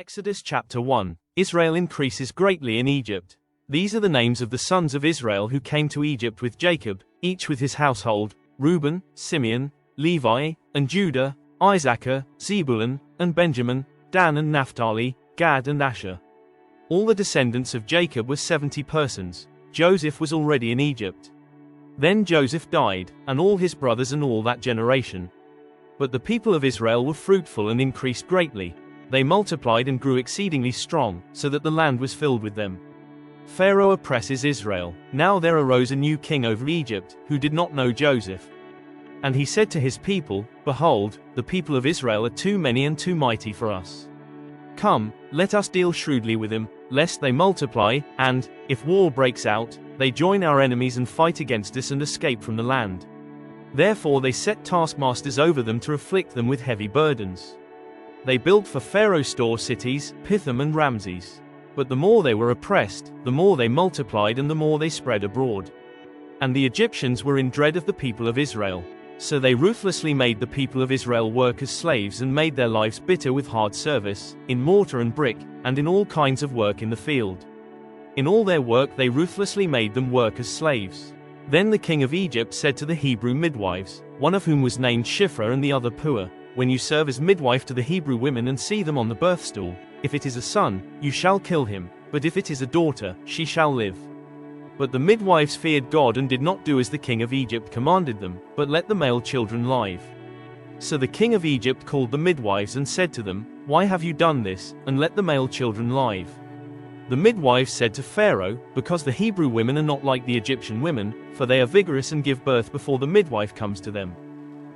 Exodus chapter 1. Israel increases greatly in Egypt. These are the names of the sons of Israel who came to Egypt with Jacob, each with his household: Reuben, Simeon, Levi, and Judah, Issachar, Zebulun, and Benjamin, Dan and Naphtali, Gad and Asher. All the descendants of Jacob were 70 persons. Joseph was already in Egypt. Then Joseph died, and all his brothers and all that generation. But the people of Israel were fruitful and increased greatly. They multiplied and grew exceedingly strong, so that the land was filled with them. Pharaoh oppresses Israel. Now there arose a new king over Egypt, who did not know Joseph. And he said to his people, "Behold, the people of Israel are too many and too mighty for us. Come, let us deal shrewdly with them, lest they multiply, and, if war breaks out, they join our enemies and fight against us and escape from the land." Therefore they set taskmasters over them to afflict them with heavy burdens. They built for Pharaoh store cities, Pithom and Ramses. But the more they were oppressed, the more they multiplied and the more they spread abroad. And the Egyptians were in dread of the people of Israel. So they ruthlessly made the people of Israel work as slaves and made their lives bitter with hard service, in mortar and brick, and in all kinds of work in the field. In all their work they ruthlessly made them work as slaves. Then the king of Egypt said to the Hebrew midwives, one of whom was named Shiphrah and the other Puah, "When you serve as midwife to the Hebrew women and see them on the birth stool, if it is a son, you shall kill him, but if it is a daughter, she shall live." But the midwives feared God and did not do as the king of Egypt commanded them, but let the male children live. So the king of Egypt called the midwives and said to them, "Why have you done this, and let the male children live?" The midwives said to Pharaoh, "Because the Hebrew women are not like the Egyptian women, for they are vigorous and give birth before the midwife comes to them."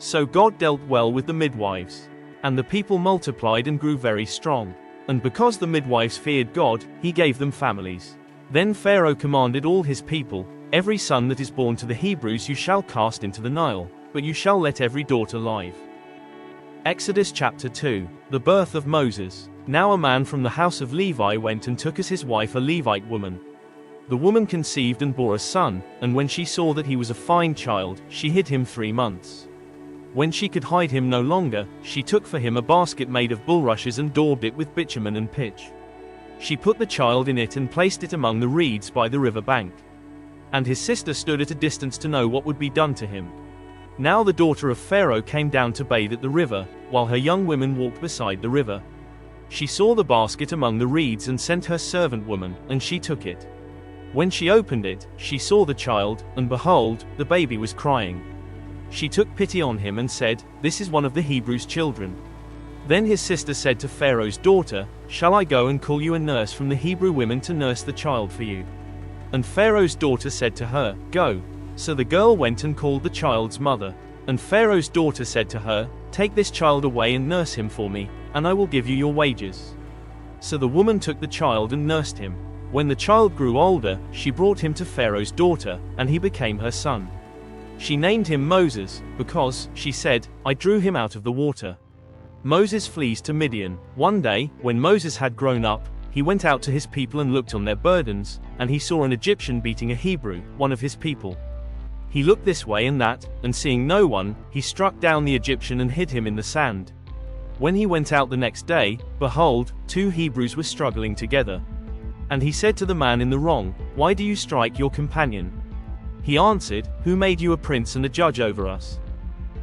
So God dealt well with the midwives. And the people multiplied and grew very strong. And because the midwives feared God, he gave them families. Then Pharaoh commanded all his people, "Every son that is born to the Hebrews you shall cast into the Nile, but you shall let every daughter live." Exodus chapter 2. The birth of Moses. Now a man from the house of Levi went and took as his wife a Levite woman. The woman conceived and bore a son, and when she saw that he was a fine child, she hid him 3 months. When she could hide him no longer, she took for him a basket made of bulrushes and daubed it with bitumen and pitch. She put the child in it and placed it among the reeds by the river bank. And his sister stood at a distance to know what would be done to him. Now the daughter of Pharaoh came down to bathe at the river, while her young women walked beside the river. She saw the basket among the reeds and sent her servant woman, and she took it. When she opened it, she saw the child, and behold, the baby was crying. She took pity on him and said, "This is one of the Hebrews' children." Then his sister said to Pharaoh's daughter, "Shall I go and call you a nurse from the Hebrew women to nurse the child for you?" And Pharaoh's daughter said to her, "Go." So the girl went and called the child's mother. And Pharaoh's daughter said to her, "Take this child away and nurse him for me, and I will give you your wages." So the woman took the child and nursed him. When the child grew older, she brought him to Pharaoh's daughter, and he became her son. She named him Moses, because, she said, "I drew him out of the water." Moses flees to Midian. One day, when Moses had grown up, he went out to his people and looked on their burdens, and he saw an Egyptian beating a Hebrew, one of his people. He looked this way and that, and seeing no one, he struck down the Egyptian and hid him in the sand. When he went out the next day, behold, 2 Hebrews were struggling together. And he said to the man in the wrong, "Why do you strike your companion?" He answered, "Who made you a prince and a judge over us?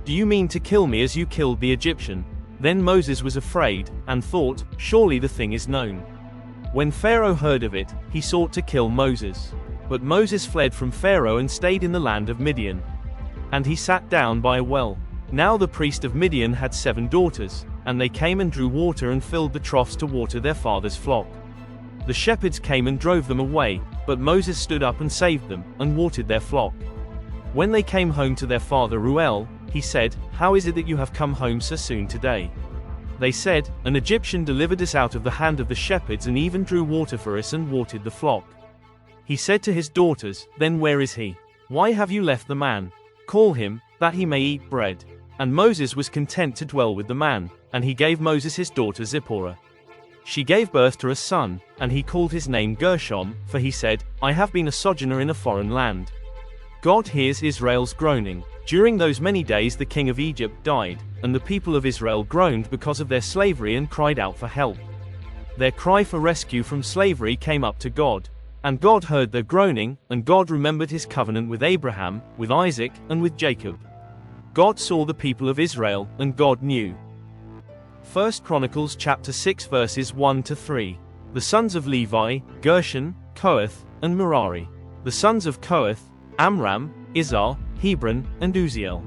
Do you mean to kill me as you killed the Egyptian?" Then Moses was afraid, and thought, "Surely the thing is known." When Pharaoh heard of it, he sought to kill Moses. But Moses fled from Pharaoh and stayed in the land of Midian. And he sat down by a well. Now the priest of Midian had 7 daughters, and they came and drew water and filled the troughs to water their father's flock. The shepherds came and drove them away, but Moses stood up and saved them, and watered their flock. When they came home to their father Reuel, he said, "How is it that you have come home so soon today?" They said, "An Egyptian delivered us out of the hand of the shepherds and even drew water for us and watered the flock." He said to his daughters, "Then where is he? Why have you left the man? Call him, that he may eat bread." And Moses was content to dwell with the man, and he gave Moses his daughter Zipporah. She gave birth to a son, and he called his name Gershom, for he said, "I have been a sojourner in a foreign land." God hears Israel's groaning. During those many days the king of Egypt died, and the people of Israel groaned because of their slavery and cried out for help. Their cry for rescue from slavery came up to God. And God heard their groaning, and God remembered his covenant with Abraham, with Isaac, and with Jacob. God saw the people of Israel, and God knew. 1 Chronicles chapter 6 verses 1 to 3. The sons of Levi, Gershon, Kohath, and Merari. The sons of Kohath, Amram, Izhar, Hebron, and Uzziel.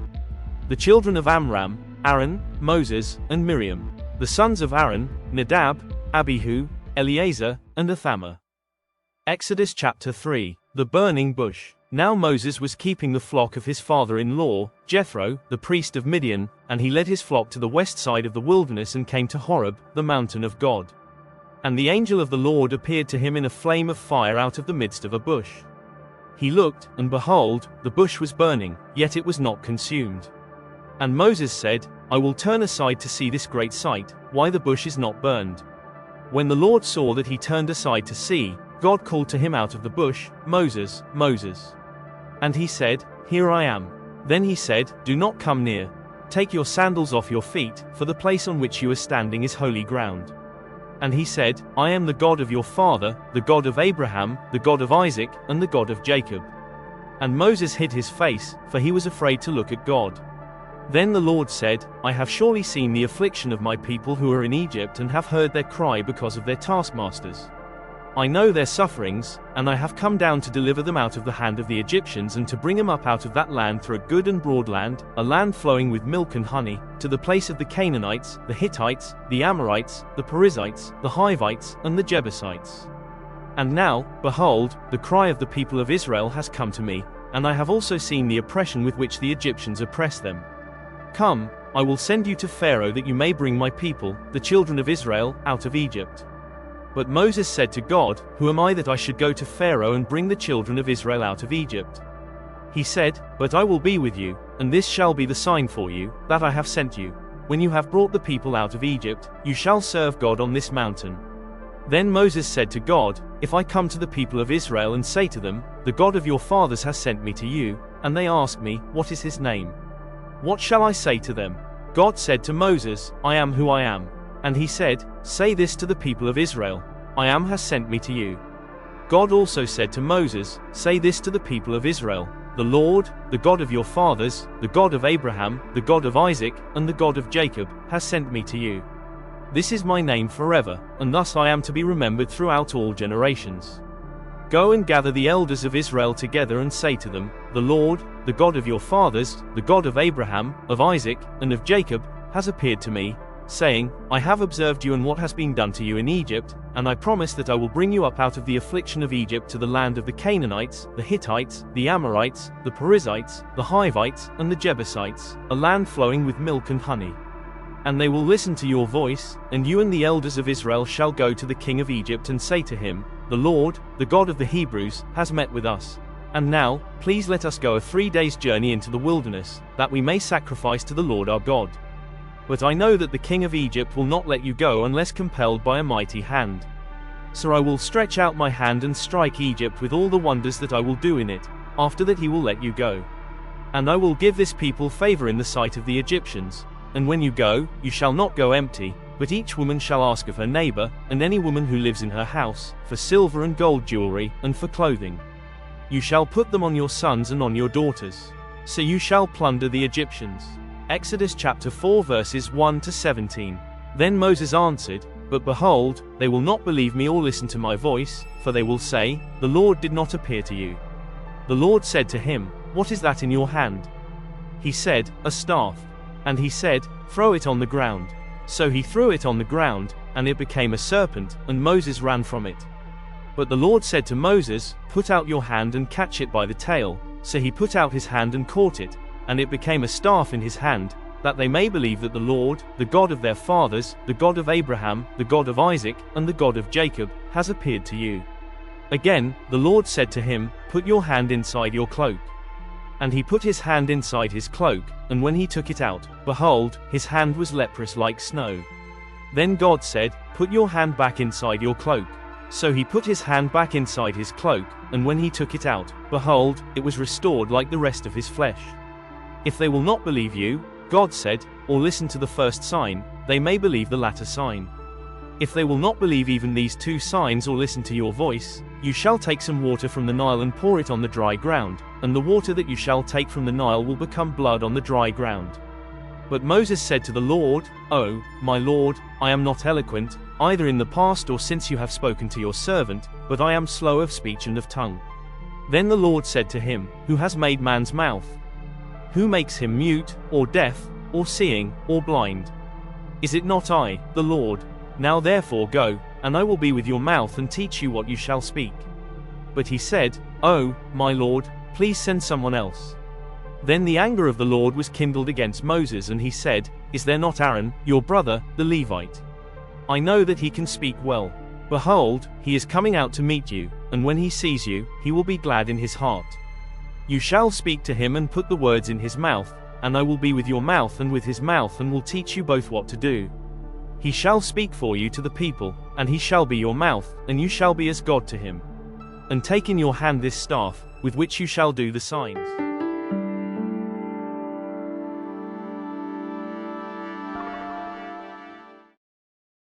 The children of Amram, Aaron, Moses, and Miriam. The sons of Aaron, Nadab, Abihu, Eleazar, and Ithamar. Exodus chapter 3. The burning bush. Now Moses was keeping the flock of his father-in-law, Jethro, the priest of Midian, and he led his flock to the west side of the wilderness and came to Horeb, the mountain of God. And the angel of the Lord appeared to him in a flame of fire out of the midst of a bush. He looked, and behold, the bush was burning, yet it was not consumed. And Moses said, I will turn aside to see this great sight, why the bush is not burned. When the Lord saw that he turned aside to see, God called to him out of the bush, Moses, Moses. And he said, Here I am. Then he said, Do not come near. Take your sandals off your feet, for the place on which you are standing is holy ground. And he said, I am the God of your father, the God of Abraham, the God of Isaac, and the God of Jacob. And Moses hid his face, for he was afraid to look at God. Then the Lord said, I have surely seen the affliction of my people who are in Egypt and have heard their cry because of their taskmasters. I know their sufferings, and I have come down to deliver them out of the hand of the Egyptians and to bring them up out of that land through a good and broad land, a land flowing with milk and honey, to the place of the Canaanites, the Hittites, the Amorites, the Perizzites, the Hivites, and the Jebusites. And now, behold, the cry of the people of Israel has come to me, and I have also seen the oppression with which the Egyptians oppress them. Come, I will send you to Pharaoh that you may bring my people, the children of Israel, out of Egypt. But Moses said to God, Who am I that I should go to Pharaoh and bring the children of Israel out of Egypt? He said, But I will be with you, and this shall be the sign for you, that I have sent you. When you have brought the people out of Egypt, you shall serve God on this mountain. Then Moses said to God, If I come to the people of Israel and say to them, The God of your fathers has sent me to you, and they ask me, What is his name? What shall I say to them? God said to Moses, I am who I am. And he said, Say this to the people of Israel, I am has sent me to you. God also said to Moses, Say this to the people of Israel, The Lord, the God of your fathers, the God of Abraham, the God of Isaac, and the God of Jacob, has sent me to you. This is my name forever, and thus I am to be remembered throughout all generations. Go and gather the elders of Israel together and say to them, The Lord, the God of your fathers, the God of Abraham, of Isaac, and of Jacob, has appeared to me, saying, I have observed you and what has been done to you in Egypt, and I promise that I will bring you up out of the affliction of Egypt to the land of the Canaanites, the Hittites, the Amorites, the Perizzites, the Hivites, and the Jebusites, a land flowing with milk and honey. And they will listen to your voice, and you and the elders of Israel shall go to the king of Egypt and say to him, The Lord, the God of the Hebrews, has met with us. And now, please let us go a 3 days' journey into the wilderness, that we may sacrifice to the Lord our God. But I know that the king of Egypt will not let you go unless compelled by a mighty hand. So I will stretch out my hand and strike Egypt with all the wonders that I will do in it, after that he will let you go. And I will give this people favor in the sight of the Egyptians. And when you go, you shall not go empty, but each woman shall ask of her neighbor, and any woman who lives in her house, for silver and gold jewelry, and for clothing. You shall put them on your sons and on your daughters. So you shall plunder the Egyptians. Exodus chapter 4 verses 1 to 17. Then Moses answered, But behold, they will not believe me or listen to my voice, for they will say, The Lord did not appear to you. The Lord said to him, What is that in your hand? He said, A staff. And he said, Throw it on the ground. So he threw it on the ground, and it became a serpent, and Moses ran from it. But the Lord said to Moses, Put out your hand and catch it by the tail. So he put out his hand and caught it, and it became a staff in his hand, that they may believe that the Lord, the God of their fathers, the God of Abraham, the God of Isaac, and the God of Jacob, has appeared to you. Again, the Lord said to him, Put your hand inside your cloak. And he put his hand inside his cloak, and when he took it out, behold, his hand was leprous like snow. Then God said, Put your hand back inside your cloak. So he put his hand back inside his cloak, and when he took it out, behold, it was restored like the rest of his flesh. If they will not believe you, God said, or listen to the first sign, they may believe the latter sign. If they will not believe even these 2 signs or listen to your voice, you shall take some water from the Nile and pour it on the dry ground, and the water that you shall take from the Nile will become blood on the dry ground." But Moses said to the Lord, "Oh, my Lord, I am not eloquent, either in the past or since you have spoken to your servant, but I am slow of speech and of tongue." Then the Lord said to him, "Who has made man's mouth? Who makes him mute, or deaf, or seeing, or blind? Is it not I, the Lord? Now therefore go, and I will be with your mouth and teach you what you shall speak." But he said, "Oh, my Lord, please send someone else." Then the anger of the Lord was kindled against Moses, and he said, "Is there not Aaron, your brother, the Levite? I know that he can speak well. Behold, he is coming out to meet you, and when he sees you, he will be glad in his heart. You shall speak to him and put the words in his mouth, and I will be with your mouth and with his mouth and will teach you both what to do. He shall speak for you to the people, and he shall be your mouth, and you shall be as God to him. And take in your hand this staff, with which you shall do the signs."